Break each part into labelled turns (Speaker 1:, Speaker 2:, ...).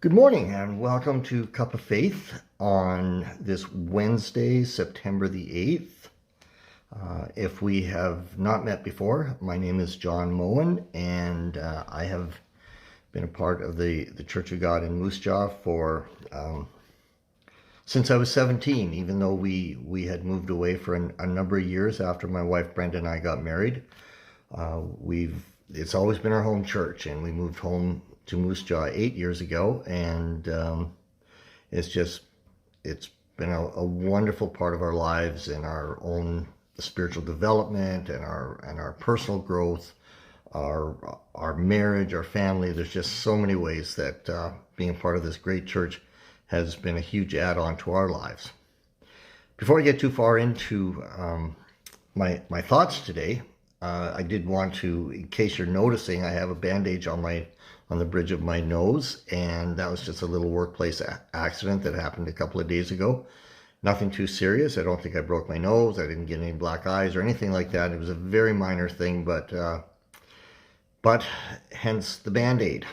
Speaker 1: Good morning and welcome to Cup of Faith on this Wednesday, September the 8th. If we have not met before, my name is John Moen and I have been a part of the Church of God in Moose Jaw for since I was 17, even though we had moved away for a number of years after my wife Brenda and I got married. It's always been our home church, and we moved home to Moose Jaw 8 years ago, and it's been a wonderful part of our lives and our own spiritual development and our personal growth, our marriage, our family. There's just so many ways that being a part of this great church has been a huge add-on to our lives. Before I get too far into my thoughts today, I did want to, in case you're noticing, I have a bandage on the bridge of my nose, and that was just a little workplace accident that happened a couple of days ago. Nothing too serious. I don't think I broke my nose. I didn't get any black eyes or anything like that. It was a very minor thing, but hence the Band-Aid.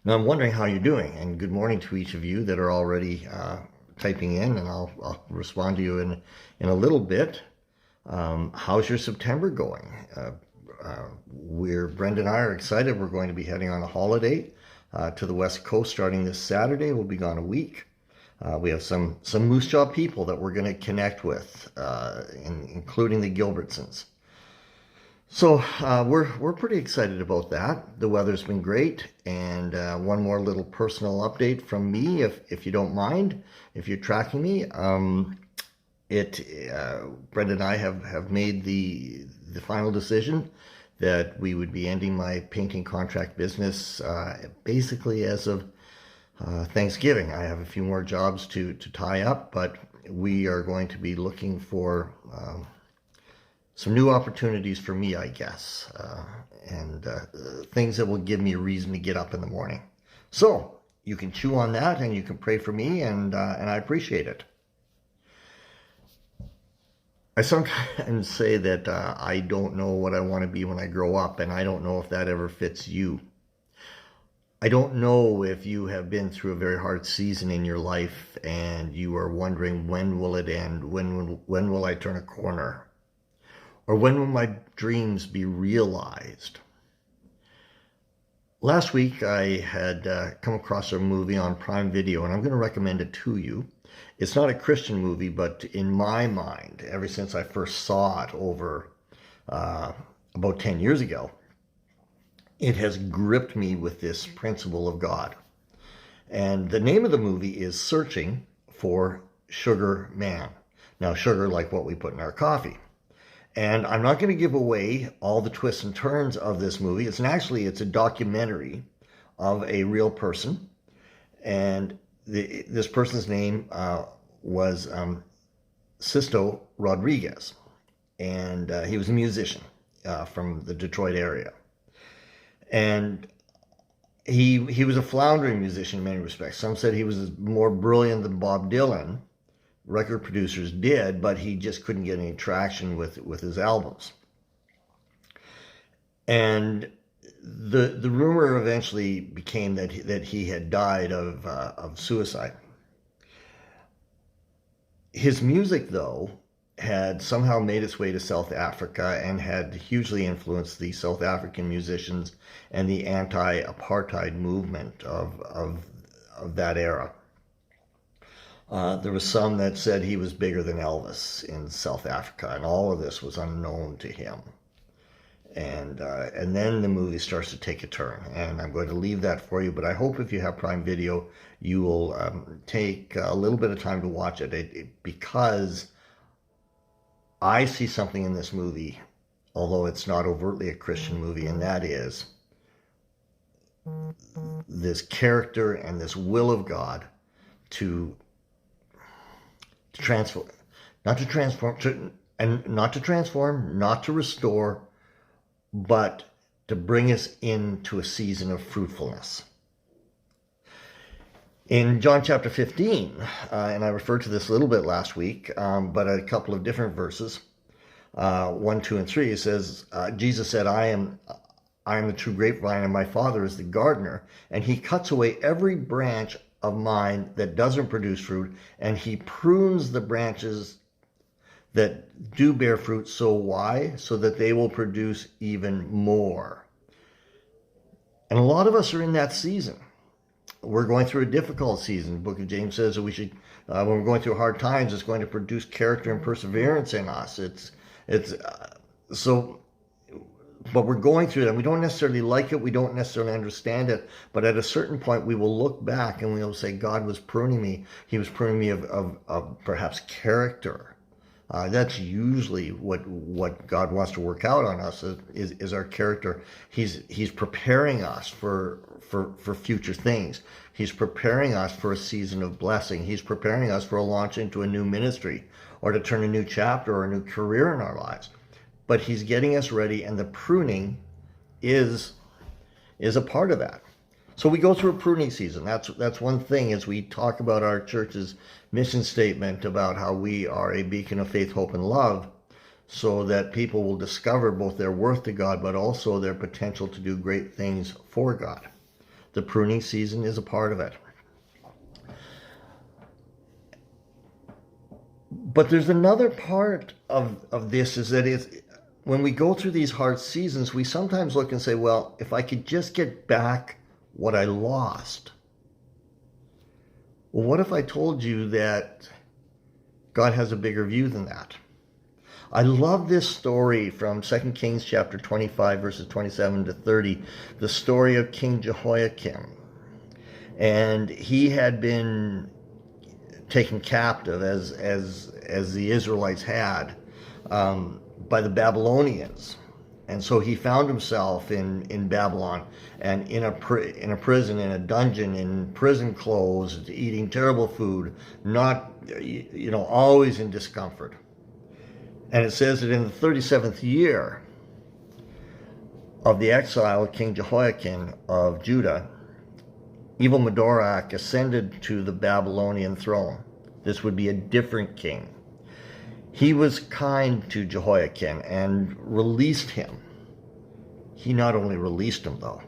Speaker 1: Now I'm wondering how you're doing, and good morning to each of you that are already typing in, and I'll respond to you in a little bit. How's your September going? Brenda and I are excited. We're going to be heading on a holiday to the West Coast starting this Saturday. We'll be gone a week. We have some Moose Jaw people that we're going to connect with, including the Gilbertsons. So we're pretty excited about that. The weather's been great, and one more little personal update from me, if you don't mind, if you're tracking me. Brenda and I have made the final decision that we would be ending my painting contract business basically as of Thanksgiving. I have a few more jobs to tie up, but we are going to be looking for some new opportunities for me, I guess, and things that will give me a reason to get up in the morning. So you can chew on that, and you can pray for me, and I appreciate it. I sometimes say that I don't know what I want to be when I grow up, and I don't know if that ever fits you. I don't know if you have been through a very hard season in your life and you are wondering, when will it end? When will I turn a corner? Or when will my dreams be realized? Last week I had come across a movie on Prime Video, and I'm going to recommend it to you. It's not a Christian movie, but in my mind, ever since I first saw it over about 10 years ago, it has gripped me with this principle of God. And the name of the movie is Searching for Sugar Man. Now, sugar like what we put in our coffee. And I'm not going to give away all the twists and turns of this movie. It's a documentary of a real person, and this person's name was Sisto Rodriguez, and he was a musician from the Detroit area. And he was a floundering musician in many respects. Some said he was more brilliant than Bob Dylan, record producers did, but he just couldn't get any traction with his albums. And the rumor eventually became that he had died of suicide. His music, though, had somehow made its way to South Africa and had hugely influenced the South African musicians and the anti-apartheid movement of that era. There was some that said he was bigger than Elvis in South Africa, and all of this was unknown to him. And then the movie starts to take a turn, and I'm going to leave that for you, but I hope if you have Prime Video, you will take a little bit of time to watch it, because I see something in this movie, although it's not overtly a Christian movie, and that is this character and this will of God to transform, not to restore, but to bring us into a season of fruitfulness. In John chapter 15, and I referred to this a little bit last week, but a couple of different verses, 1, 2, and 3, it says, Jesus said, I am I am the true grapevine, and my Father is the gardener, and he cuts away every branch of mine that doesn't produce fruit, and he prunes the branches that do bear fruit. So why? So that they will produce even more. And a lot of us are in that season. We're going through a difficult season. The book of James says that we should, when we're going through hard times, it's going to produce character and perseverance in us. But we're going through that. We don't necessarily like it. We don't necessarily understand it. But at a certain point, we will look back and we will say, God was pruning me. He was pruning me of perhaps character. That's usually what God wants to work out on us is our character. He's preparing us for future things. He's preparing us for a season of blessing. He's preparing us for a launch into a new ministry or to turn a new chapter or a new career in our lives. But he's getting us ready, and the pruning is a part of that. So we go through a pruning season. That's one thing as we talk about our church's mission statement about how we are a beacon of faith, hope, and love, so that people will discover both their worth to God, but also their potential to do great things for God. The pruning season is a part of it. But there's another part of this, is that when we go through these hard seasons, we sometimes look and say, well, if I could just get back what I lost. Well, what if I told you that God has a bigger view than that? I love this story from 2 Kings chapter 25, verses 27 to 30, the story of King Jehoiakim. And he had been taken captive, as the Israelites had, by the Babylonians. And so he found himself in Babylon, and in a prison, in a dungeon, in prison clothes, eating terrible food, not, always in discomfort. And it says that in the 37th year of the exile of King Jehoiakim of Judah, evil Merodach ascended to the Babylonian throne. This would be a different king. He was kind to Jehoiakim and released him. He not only released him, though,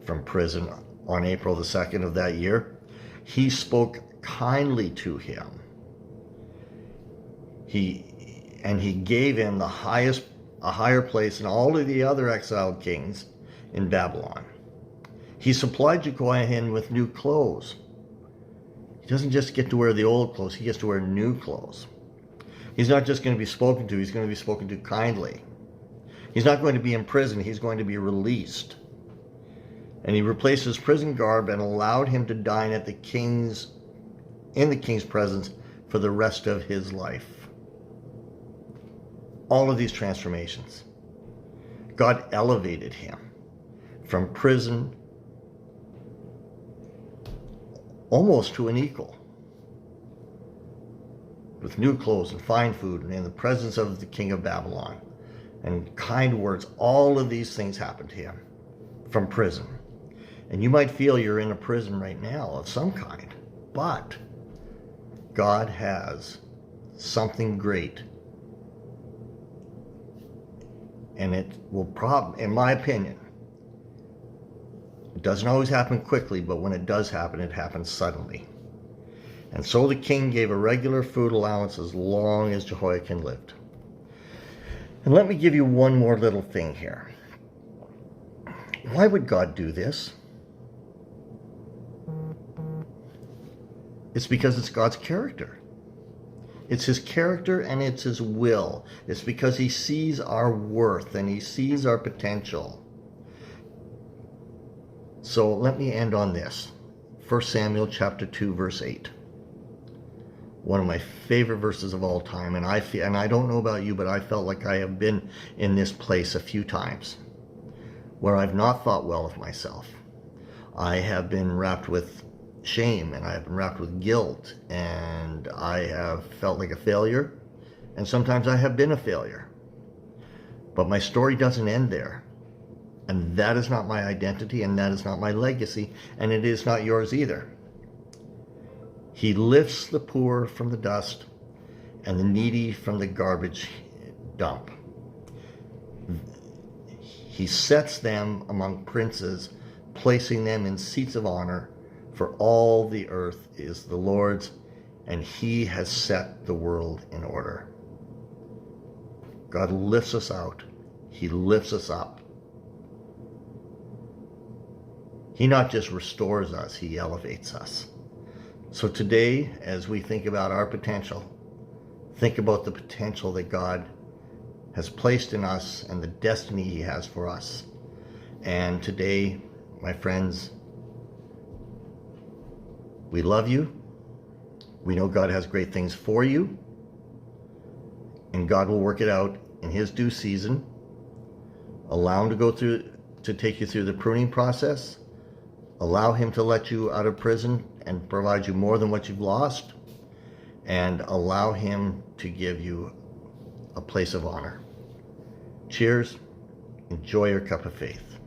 Speaker 1: from prison on April the 2nd of that year, he spoke kindly to him. He gave him a higher place than all of the other exiled kings in Babylon. He supplied Jehoiakim with new clothes. He doesn't just get to wear the old clothes, he gets to wear new clothes. He's not just going to be spoken to, he's going to be spoken to kindly. He's not going to be in prison, he's going to be released. And he replaced his prison garb and allowed him to dine in the king's presence for the rest of his life. All of these transformations. God elevated him from prison almost to an equal, with new clothes and fine food and in the presence of the king of Babylon and kind words. All of these things happened to him from prison. And you might feel you're in a prison right now of some kind, but God has something great. And it will in my opinion, it doesn't always happen quickly, but when it does happen, it happens suddenly. And so the king gave a regular food allowance as long as Jehoiakim lived. And let me give you one more little thing here. Why would God do this? It's because it's God's character. It's his character and it's his will. It's because he sees our worth and he sees our potential. So let me end on this. 1 Samuel chapter 2, verse 8. One of my favorite verses of all time. And I don't know about you, but I felt like I have been in this place a few times where I've not thought well of myself. I have been wrapped with shame, and I have been wrapped with guilt, and I have felt like a failure, and sometimes I have been a failure. But my story doesn't end there. And that is not my identity, and that is not my legacy, and it is not yours either. He lifts the poor from the dust and the needy from the garbage dump. He sets them among princes, placing them in seats of honor, for all the earth is the Lord's, and he has set the world in order. God lifts us out. He lifts us up. He not just restores us, he elevates us. So today, as we think about our potential, think about the potential that God has placed in us and the destiny he has for us. And today, my friends, we love you. We know God has great things for you, and God will work it out in his due season. Allow him to take you through the pruning process. Allow him to let you out of prison and provide you more than what you've lost, and allow him to give you a place of honor. Cheers. Enjoy your cup of faith.